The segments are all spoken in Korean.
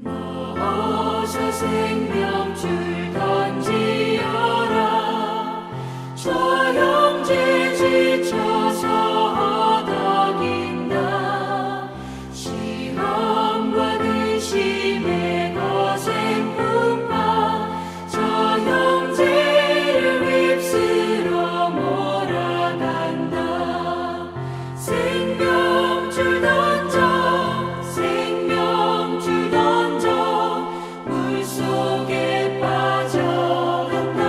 어서 생명줄 던지어라. 저 형제 지쳐서 허덕인다. 시험과 근심의 거센 풍파 저 형제를 휩쓸어 몰아간다. 생명줄 던져 생명줄 던져 물속에 빠져간다.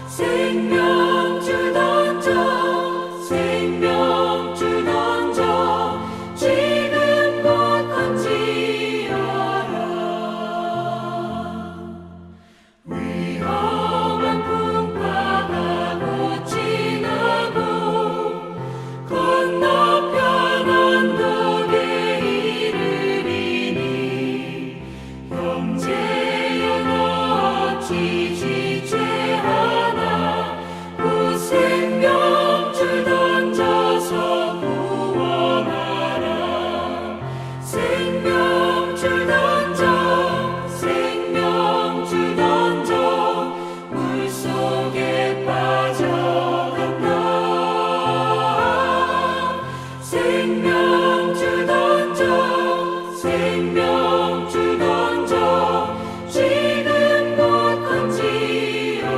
생명줄 던져 생명줄 던져 지금 곧 던지어라. 위험한 풍파가 곧 지나고 건너편 언덕에 이르리니 형제여 너 어찌 지체하나. 그 생명줄 던져서 구원하라. 생명줄 던져 생명줄 던져 물속에 빠져간다. 생명줄 던져 생명줄 던져 지금 곧 던지어라.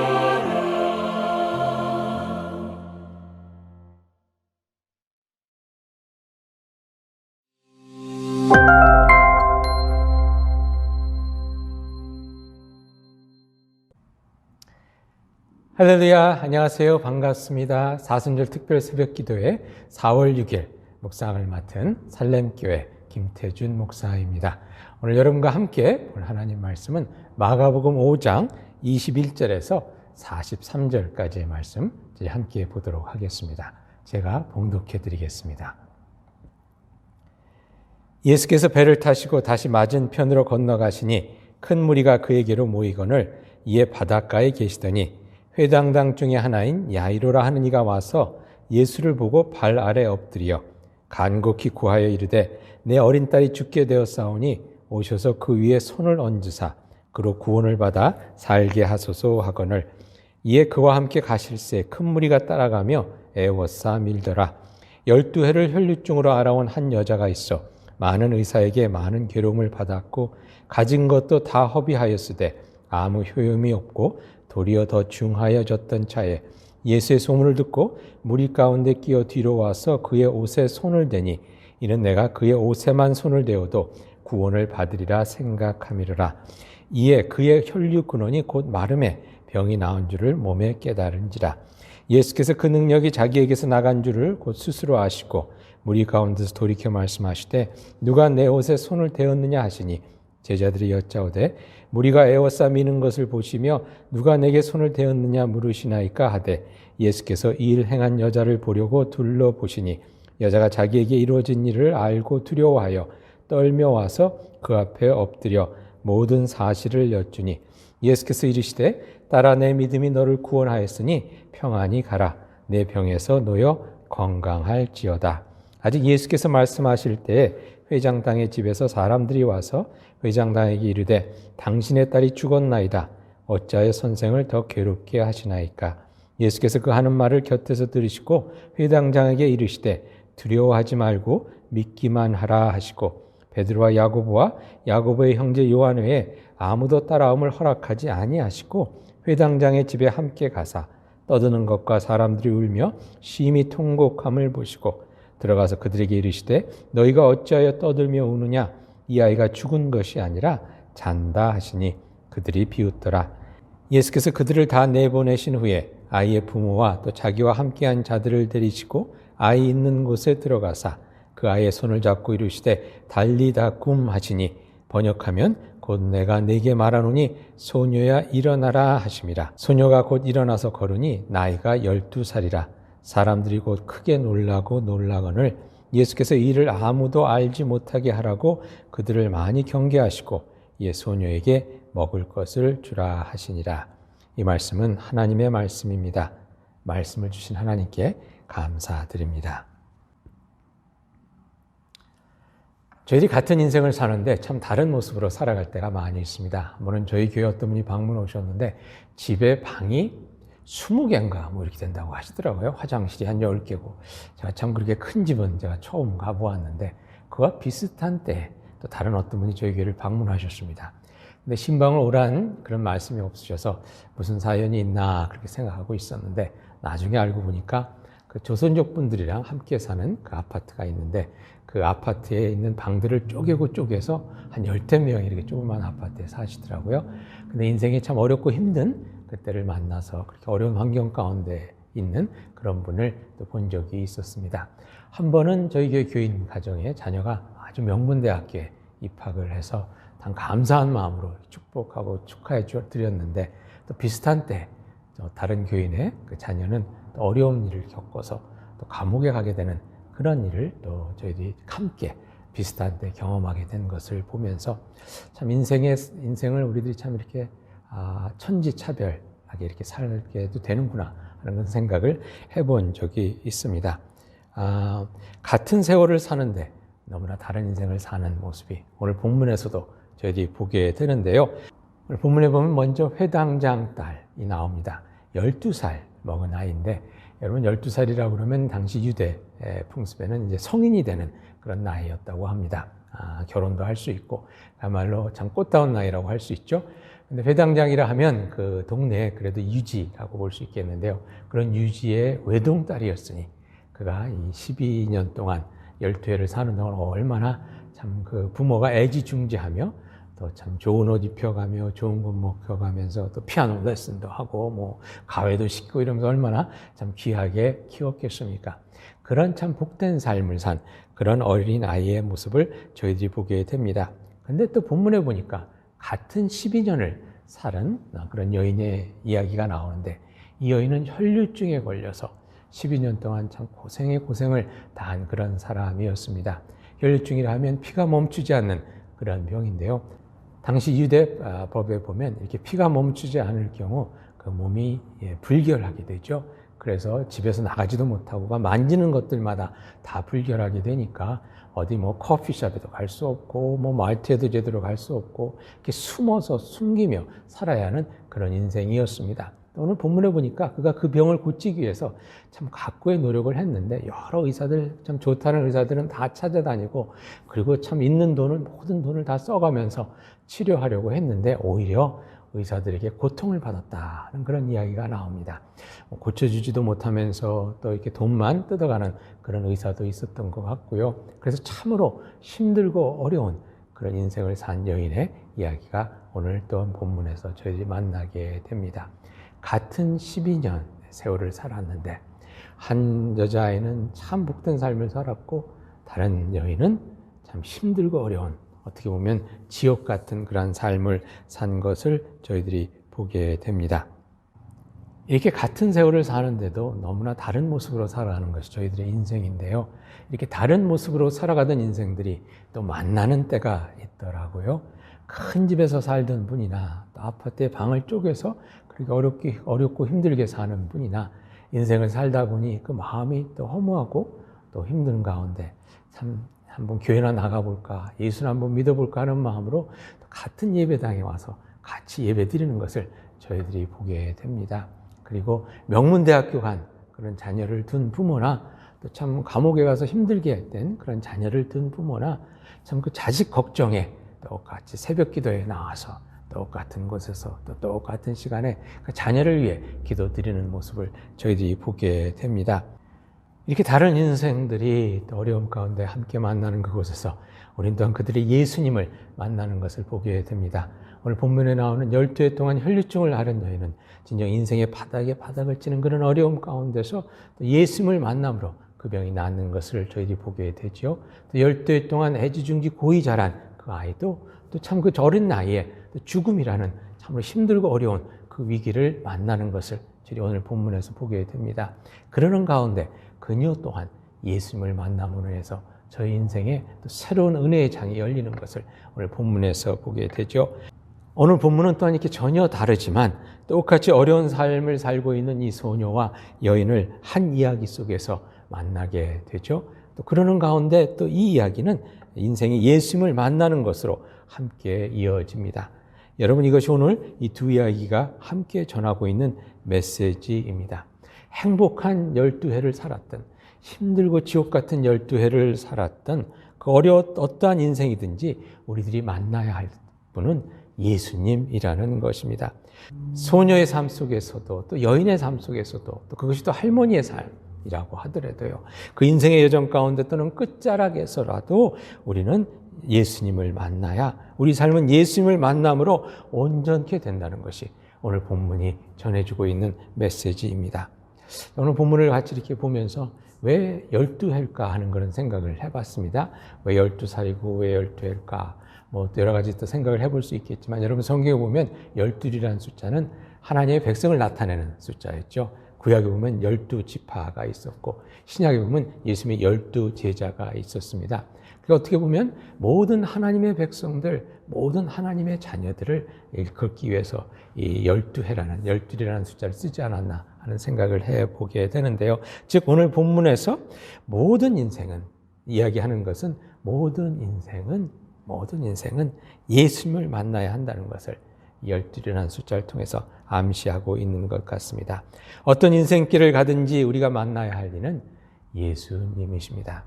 할렐루야, 안녕하세요. 반갑습니다. 사순절 특별 새벽 기도회 4월 6일 묵상을 맡은 살렘교회 김태준 목사입니다. 오늘 여러분과 함께 볼 하나님 말씀은 마가복음 5장 21절에서 43절까지의 말씀 함께 보도록 하겠습니다. 제가 봉독해 드리겠습니다. 예수께서 배를 타시고 다시 맞은편으로 건너가시니 큰 무리가 그에게로 모이거늘 이에 바닷가에 계시더니 회당당 중에 하나인 야이로라 하는 이가 와서 예수를 보고 발 아래 엎드려 간곡히 구하여 이르되 내 어린 딸이 죽게 되었사오니 오셔서 그 위에 손을 얹으사 그로 구원을 받아 살게 하소서 하거늘 이에 그와 함께 가실새 큰 무리가 따라가며 애워싸 밀더라. 12해를 혈류증으로 알아온 한 여자가 있어 많은 의사에게 많은 괴로움을 받았고 가진 것도 다 허비하였으되 아무 효용이 없고 도리어 더 중하여졌던 차에 예수의 소문을 듣고 무리 가운데 끼어 뒤로 와서 그의 옷에 손을 대니 이는 내가 그의 옷에만 손을 대어도 구원을 받으리라 생각함이라. 이에 그의 혈류 근원이 곧 마름에 병이 나은 줄을 몸에 깨달은지라. 예수께서 그 능력이 자기에게서 나간 줄을 곧 스스로 아시고 무리 가운데서 돌이켜 말씀하시되 누가 내 옷에 손을 대었느냐 하시니 제자들이 여짜오되 무리가 에워싸 미는 것을 보시며 누가 내게 손을 대었느냐 물으시나이까 하되 예수께서 이 일 행한 여자를 보려고 둘러보시니 여자가 자기에게 이루어진 일을 알고 두려워하여 떨며 와서 그 앞에 엎드려 모든 사실을 여쭈니 예수께서 이르시되 딸아 내 믿음이 너를 구원하였으니 평안히 가라. 내 병에서 놓여 건강할지어다. 아직 예수께서 말씀하실 때에 회장당의 집에서 사람들이 와서 회장당에게 이르되 당신의 딸이 죽었나이다. 어찌하여 선생을 더 괴롭게 하시나이까. 예수께서 그 하는 말을 곁에서 들으시고 회당장에게 이르시되 두려워하지 말고 믿기만 하라 하시고 베드로와 야고보와 야고보의 형제 요한 외에 아무도 따라옴을 허락하지 아니하시고 회당장의 집에 함께 가사 떠드는 것과 사람들이 울며 심히 통곡함을 보시고 들어가서 그들에게 이르시되 너희가 어찌하여 떠들며 우느냐. 이 아이가 죽은 것이 아니라 잔다 하시니 그들이 비웃더라. 예수께서 그들을 다 내보내신 후에 아이의 부모와 또 자기와 함께한 자들을 데리시고 아이 있는 곳에 들어가사 그 아이의 손을 잡고 이르시되 달리다 굼 하시니 번역하면 곧 내가 네게 말하노니 소녀야 일어나라 하심이라. 소녀가 곧 일어나서 걸으니 나이가 12살이라. 사람들이 곧 크게 놀라고 놀라거늘 예수께서 이를 아무도 알지 못하게 하라고 그들을 많이 경계하시고 이에 소녀에게 먹을 것을 주라 하시니라. 이 말씀은 하나님의 말씀입니다. 말씀을 주신 하나님께 감사드립니다. 저희들이 같은 인생을 사는데 참 다른 모습으로 살아갈 때가 많이 있습니다. 한 번은 저희 교회 어떤 분이 방문 오셨는데 집에 방이 20개인가 뭐 이렇게 된다고 하시더라고요. 화장실이 한 10개고. 제가 참 그렇게 큰 집은 제가 처음 가보았는데 그와 비슷한 때 또 다른 어떤 분이 저희 교회를 방문하셨습니다. 근데 신방을 오란 그런 말씀이 없으셔서 무슨 사연이 있나 그렇게 생각하고 있었는데 나중에 알고 보니까 그 조선족 분들이랑 함께 사는 그 아파트가 있는데 그 아파트에 있는 방들을 쪼개서 한 10명이 이렇게 조그만 아파트에 사시더라고요. 근데 인생이 참 어렵고 힘든 그때를 만나서 그렇게 어려운 환경 가운데 있는 그런 분을 또 본 적이 있었습니다. 한 번은 저희 교회 교인 가정에 자녀가 아주 명문대학교에 입학을 해서 참 감사한 마음으로 축복하고 축하해 드렸는데 또 비슷한 때 다른 교인의 그 자녀는 또 어려운 일을 겪어서 또 감옥에 가게 되는 그런 일을 또 저희들이 함께 비슷한 때 경험하게 된 것을 보면서 참 인생을 우리들이 참 이렇게 천지차별하게 이렇게 살게도 되는구나 하는 그런 생각을 해본 적이 있습니다. 같은 세월을 사는데 너무나 다른 인생을 사는 모습이 오늘 본문에서도 저희들이 보게 되는데요. 오늘 본문에 보면 먼저 회당장 딸이 나옵니다. 12살 먹은 아이인데 여러분 12살이라고 그러면 당시 유대 풍습에는 이제 성인이 되는 그런 나이였다고 합니다. 결혼도 할 수 있고 그야말로 참 꽃다운 나이라고 할 수 있죠. 근데 회당장이라 하면 그 동네에 그래도 유지라고 볼 수 있겠는데요. 그런 유지의 외동딸이었으니 그가 이 12년 동안 12회를 사는 동안 얼마나 참 그 부모가 애지중지하며 또 참 좋은 옷 입혀가며 좋은 것 먹혀가면서 또 피아노 레슨도 하고 뭐 가회도 시키고 이러면서 얼마나 참 귀하게 키웠겠습니까? 그런 참 복된 삶을 산 그런 어린 아이의 모습을 저희들이 보게 됩니다. 근데 또 본문에 보니까 같은 12년을 살은 그런 여인의 이야기가 나오는데 이 여인은 혈류증에 걸려서 12년 동안 참 고생을 다한 그런 사람이었습니다. 혈류증이라 하면 피가 멈추지 않는 그런 병인데요. 당시 유대 법에 보면 이렇게 피가 멈추지 않을 경우 그 몸이 불결하게 되죠. 그래서 집에서 나가지도 못하고 만지는 것들마다 다 불결하게 되니까 어디 뭐 커피숍에도 갈 수 없고 뭐 마트에도 제대로 갈 수 없고 이렇게 숨어서 숨기며 살아야 하는 그런 인생이었습니다. 오늘 본문에 보니까 그가 그 병을 고치기 위해서 참 각고의 노력을 했는데 여러 의사들, 참 좋다는 의사들은 다 찾아다니고 그리고 참 있는 돈을 모든 돈을 다 써가면서 치료하려고 했는데 오히려 의사들에게 고통을 받았다는 그런 이야기가 나옵니다. 고쳐주지도 못하면서 또 이렇게 돈만 뜯어가는 그런 의사도 있었던 것 같고요. 그래서 참으로 힘들고 어려운 그런 인생을 산 여인의 이야기가 오늘 또 본문에서 저희들이 만나게 됩니다. 같은 12년 세월을 살았는데 한 여자아이는 참 복된 삶을 살았고 다른 여인은 참 힘들고 어려운 어떻게 보면 지옥 같은 그런 삶을 산 것을 저희들이 보게 됩니다. 이렇게 같은 세월을 사는데도 너무나 다른 모습으로 살아가는 것이 저희들의 인생인데요. 이렇게 다른 모습으로 살아가던 인생들이 또 만나는 때가 있더라고요. 큰 집에서 살던 분이나 또 아파트에 방을 쪼개서 그렇게 어렵고 힘들게 사는 분이나 인생을 살다 보니 그 마음이 또 허무하고 또 힘든 가운데 참 한번 교회나 나가볼까, 예수를 한번 믿어볼까 하는 마음으로 같은 예배당에 와서 같이 예배 드리는 것을 저희들이 보게 됩니다. 그리고 명문대학교 간 그런 자녀를 둔 부모나 또 참 감옥에 가서 힘들게 된 그런 자녀를 둔 부모나 참 그 자식 걱정에 똑같이 새벽 기도에 나와서 똑같은 곳에서 또 똑같은 시간에 그 자녀를 위해 기도 드리는 모습을 저희들이 보게 됩니다. 이렇게 다른 인생들이 또 어려움 가운데 함께 만나는 그곳에서 우린 또한 그들이 예수님을 만나는 것을 보게 됩니다. 오늘 본문에 나오는 12해 동안 혈류증을 앓은 여인은 진정 인생의 바닥을 치는 그런 어려움 가운데서 또 예수님을 만남으로 그 병이 낫는 것을 저희들이 보게 되죠. 또 12해 동안 애지중지 고이 자란 그 아이도 또 참 그 어린 나이에 또 죽음이라는 참으로 힘들고 어려운 그 위기를 만나는 것을 저희 오늘 본문에서 보게 됩니다. 그러는 가운데 그녀 또한 예수님을 만남으로 해서 저희 인생에 또 새로운 은혜의 장이 열리는 것을 오늘 본문에서 보게 되죠. 오늘 본문은 또한 이렇게 전혀 다르지만 똑같이 어려운 삶을 살고 있는 이 소녀와 여인을 한 이야기 속에서 만나게 되죠. 또 그러는 가운데 또 이 이야기는 인생이 예수님을 만나는 것으로 함께 이어집니다. 여러분, 이것이 오늘 이 두 이야기가 함께 전하고 있는 메시지입니다. 행복한 12해를 살았던, 힘들고 지옥 같은 12해를 살았던 그 어떠한 인생이든지 우리들이 만나야 할 분은 예수님이라는 것입니다. 소녀의 삶 속에서도, 또 여인의 삶 속에서도, 또 그것이 또 할머니의 삶이라고 하더라도요, 그 인생의 여정 가운데 또는 끝자락에서라도 우리는 예수님을 만나야 우리 삶은 예수님을 만남으로 온전케 된다는 것이 오늘 본문이 전해주고 있는 메시지입니다. 오늘 본문을 같이 이렇게 보면서 왜 12해일까 하는 그런 생각을 해봤습니다. 왜 12살이고 왜 12해일까? 뭐 여러 가지 또 생각을 해볼 수 있겠지만, 여러분 성경에 보면 12이라는 숫자는 하나님의 백성을 나타내는 숫자였죠. 구약에 보면 12지파가 있었고, 신약에 보면 예수님의 12제자가 있었습니다. 그러니까 어떻게 보면 모든 하나님의 백성들, 모든 하나님의 자녀들을 일컫기 위해서 이 12이라는 숫자를 쓰지 않았나 하는 생각을 해보게 되는데요. 즉 오늘 본문에서 모든 인생은, 이야기하는 것은 모든 인생은 예수님을 만나야 한다는 것을 12이라는 숫자를 통해서 암시하고 있는 것 같습니다. 어떤 인생길을 가든지 우리가 만나야 할 이는 예수님이십니다.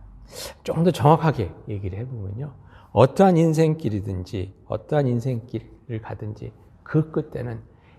좀 더 정확하게 얘기를 해보면요, 어떠한 인생길이든지 어떠한 인생길을 가든지 그 끝에는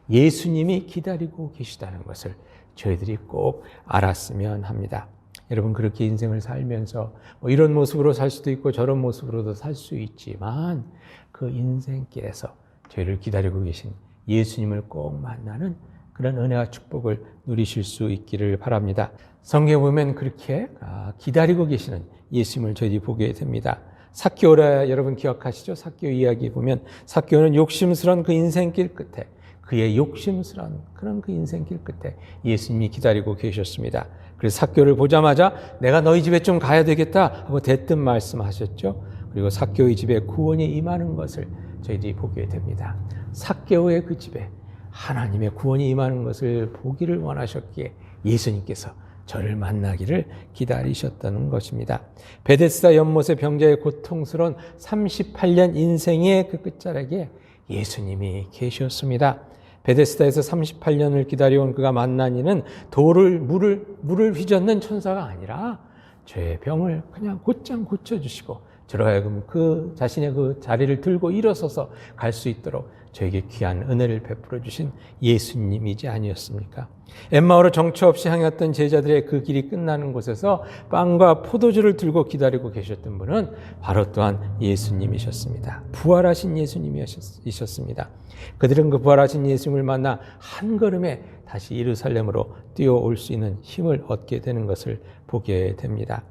예수님이 기다리고 계시다는 것을 저희들이 꼭 알았으면 합니다. 여러분, 그렇게 인생을 살면서 뭐 이런 모습으로 살 수도 있고 저런 모습으로도 살 수 있지만 그 인생길에서 저희를 기다리고 계신 예수님을 꼭 만나는 그런 은혜와 축복을 누리실 수 있기를 바랍니다. 성경에 보면 그렇게 기다리고 계시는 예수님을 저희들이 보게 됩니다. 삭개오라 여러분 기억하시죠? 삭개오 이야기 보면 삭개오는 욕심스러운 그 인생길 끝에, 그의 욕심스러운 그런 그 인생길 끝에 예수님이 기다리고 계셨습니다. 그래서 삭개오를 보자마자 내가 너희 집에 좀 가야 되겠다 하고 대뜸 말씀하셨죠. 그리고 삭개오의 집에 구원이 임하는 것을 저희들이 보게 됩니다. 삭개오의 그 집에 하나님의 구원이 임하는 것을 보기를 원하셨기에 예수님께서 저를 만나기를 기다리셨다는 것입니다. 베데스다 연못의 병자의 고통스러운 38년 인생의 그 끝자락에 예수님이 계셨습니다. 베데스다에서 38년을 기다려온 그가 만난 이는 물을 휘젓는 천사가 아니라 저의 병을 그냥 곧장 고쳐주시고 저로 하여금 그 자신의 그 자리를 들고 일어서서 갈 수 있도록 저에게 귀한 은혜를 베풀어 주신 예수님이지 아니었습니까? 엠마오로 정처 없이 향했던 제자들의 그 길이 끝나는 곳에서 빵과 포도주를 들고 기다리고 계셨던 분은 바로 또한 예수님이셨습니다. 부활하신 예수님이셨습니다. 그들은 그 부활하신 예수님을 만나 한 걸음에 다시 예루살렘으로 뛰어올 수 있는 힘을 얻게 되는 것을 보게 됩니다.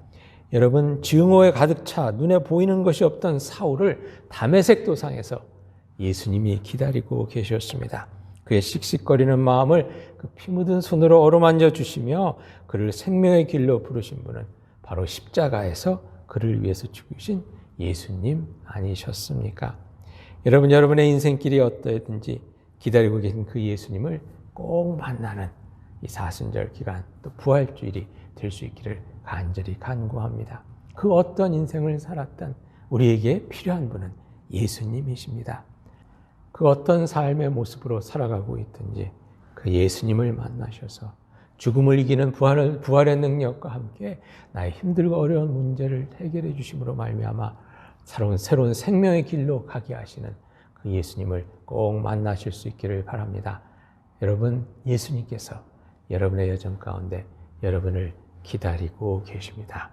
여러분, 증오에 가득 차 눈에 보이는 것이 없던 사울을 다메섹 도상에서 예수님이 기다리고 계셨습니다. 그의 씩씩거리는 마음을 그 피 묻은 손으로 어루만져 주시며 그를 생명의 길로 부르신 분은 바로 십자가에서 그를 위해서 죽으신 예수님 아니셨습니까? 여러분, 여러분의 인생길이 어떠했든지 기다리고 계신 그 예수님을 꼭 만나는 이 사순절 기간, 또 부활주일이 될 수 있기를 간절히 간구합니다. 그 어떤 인생을 살았던 우리에게 필요한 분은 예수님이십니다. 그 어떤 삶의 모습으로 살아가고 있든지 그 예수님을 만나셔서 죽음을 이기는 부활의 능력과 함께 나의 힘들고 어려운 문제를 해결해 주심으로 말미암아 새로운 생명의 길로 가게 하시는 그 예수님을 꼭 만나실 수 있기를 바랍니다. 여러분, 예수님께서 여러분의 여정 가운데 여러분을 기다리고 계십니다.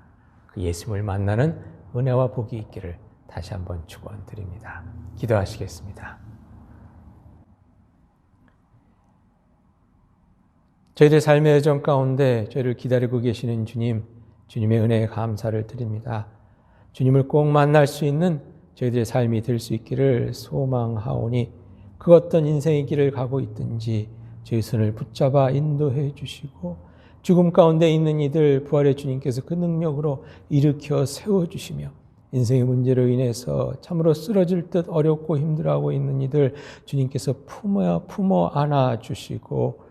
그 예수님을 만나는 은혜와 복이 있기를 다시 한번 축원드립니다. 기도하시겠습니다. 저희들 삶의 여정 가운데 저희를 기다리고 계시는 주님, 주님의 은혜에 감사를 드립니다. 주님을 꼭 만날 수 있는 저희들의 삶이 될 수 있기를 소망하오니 그 어떤 인생의 길을 가고 있든지 저희 손을 붙잡아 인도해 주시고 죽음 가운데 있는 이들 부활의 주님께서 그 능력으로 일으켜 세워주시며 인생의 문제로 인해서 참으로 쓰러질 듯 어렵고 힘들어하고 있는 이들 주님께서 품어 안아주시고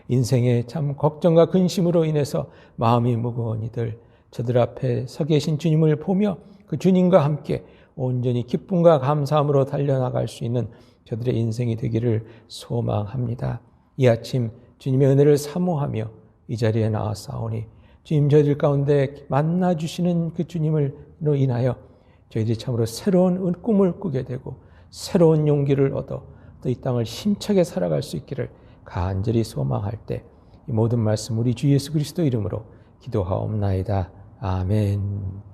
인생의 참 걱정과 근심으로 인해서 마음이 무거운 이들 저들 앞에 서 계신 주님을 보며 그 주님과 함께 온전히 기쁨과 감사함으로 달려나갈 수 있는 저들의 인생이 되기를 소망합니다. 이 아침 주님의 은혜를 사모하며 이 자리에 나왔사오니 주님, 저희들 가운데 만나주시는 그 주님으로 인하여 저희들이 참으로 새로운 꿈을 꾸게 되고 새로운 용기를 얻어 또 이 땅을 힘차게 살아갈 수 있기를 간절히 소망할 때 이 모든 말씀 우리 주 예수 그리스도 이름으로 기도하옵나이다. 아멘.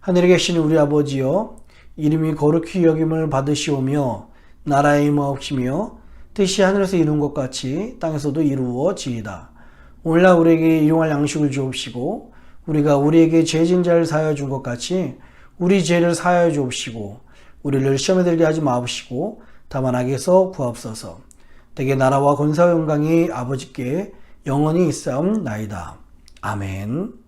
하늘에 계신 우리 아버지여, 이름이 거룩히 여김을 받으시오며 나라의 임하옵시며 뜻이 하늘에서 이룬 것 같이 땅에서도 이루어지이다. 오늘날 우리에게 일용할 양식을 주옵시고 우리가 우리에게 죄진 자를 사하여 준 것 같이 우리 죄를 사하여 주옵시고 우리를 시험에 들게 하지 마옵시고 다만 악에서 구하옵소서. 대개 나라와 권사와 영광이 아버지께 영원히 있사옵나이다. 아멘.